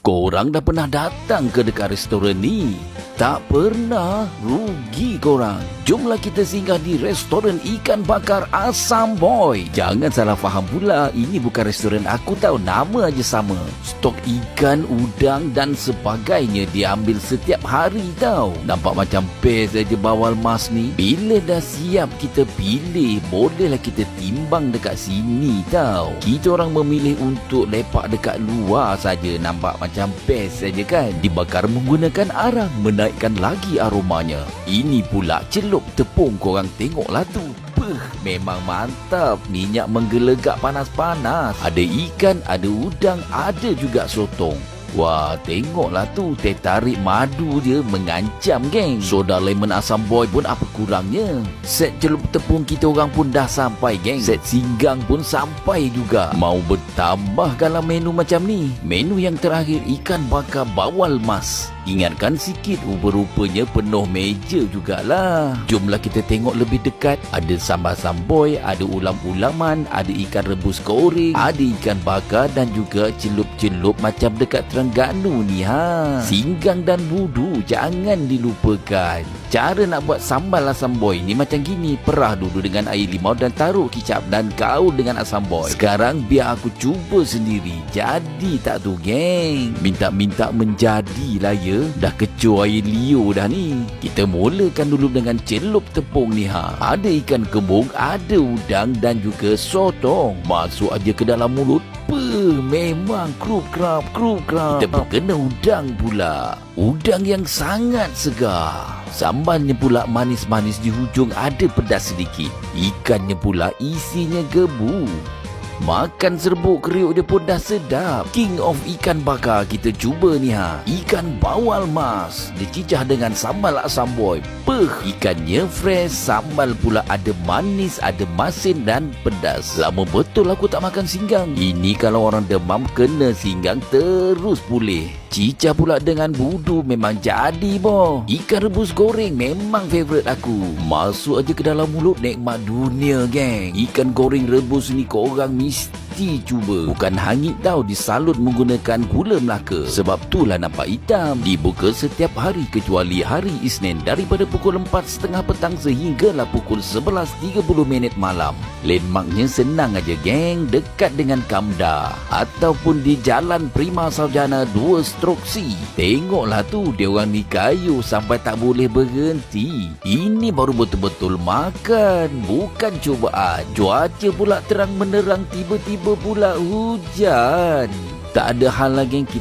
Korang dah pernah datang ke dekat restoran ni? Tak pernah? Rugi korang. Jomlah kita singgah di restoran ikan bakar Asam Boy. Jangan salah faham pula, ini bukan restoran aku tahu, nama aja sama. Stok ikan, udang dan sebagainya diambil setiap hari tau. Nampak macam best aja bawal mas ni. Bila dah siap kita pilih, bolehlah kita timbang dekat sini tau. Kita orang memilih untuk lepak dekat luar saja, nampak macam best saja kan. Dibakar menggunakan arang, menaikkan lagi aromanya. Ini pula celup tepung, korang tengoklah tu. Memang mantap. Minyak menggelegak panas-panas. Ada ikan, ada udang, ada juga sotong. Wah, tengoklah tu, teh tarik madu dia mengancam geng. Soda lemon Asam Boy pun apa kurangnya. Set celup tepung kita orang pun dah sampai geng. Set singgang pun sampai juga. Mau bertambah kalau menu macam ni? Menu yang terakhir, ikan bakar bawal mas. Ingatkan sikit, rupa-rupanya penuh meja jugalah. Jomlah kita tengok lebih dekat. Ada sambal Asam Boy, ada ulam-ulaman, ada ikan rebus goreng, ada ikan bakar dan juga celup-celup macam dekat Terengganu ni ha. Singgang dan budu jangan dilupakan. Cara nak buat sambal Asam Boy ni macam gini. Perah dulu dengan air limau dan taruh kicap dan gaul dengan Asam Boy. Sekarang biar aku cuba sendiri. Jadi tak tu geng? Minta-minta menjadilah ya. Dah kecoh air liur dah ni. Kita mulakan dulu dengan celup tepung ni ha. Ada ikan kembung, ada udang dan juga sotong. Masuk aja ke dalam mulut. Memang krup-krap. Kita berkena udang pula. Udang yang sangat segar. Sambalnya pula manis-manis, di hujung ada pedas sedikit. Ikannya pula isinya gebu. Makan serbuk kriuk dia pun dah sedap. King of ikan bakar kita cuba ni ha. Ikan bawal mas dicicah dengan sambal Asam Boy. Ikannya fresh, sambal pula ada manis, ada masin dan pedas. Lama betul aku tak makan singgang. Ini kalau orang demam kena singgang terus pulih. Cicah pula dengan budu memang jadi boh. Ikan rebus goreng memang favourite aku. Masuk aja ke dalam mulut, nikmat dunia geng. Ikan goreng rebus ni korang mesti cuba. Bukan hangit tau, disalut menggunakan gula Melaka. Sebab itulah nampak hitam. Dibuka setiap hari kecuali hari Isnin daripada pukul 4.30 petang sehinggalah pukul 11.30 malam. Landmarknya senang aja geng, dekat dengan Kamda ataupun di Jalan Prima Sarjana 2/C. Tengoklah tu, dia orang ni kayu sampai tak boleh berhenti. Ini baru betul-betul makan, bukan cubaan. Cuaca pula terang menerang, tiba-tiba pula hujan. Tak ada hal lagi yang kita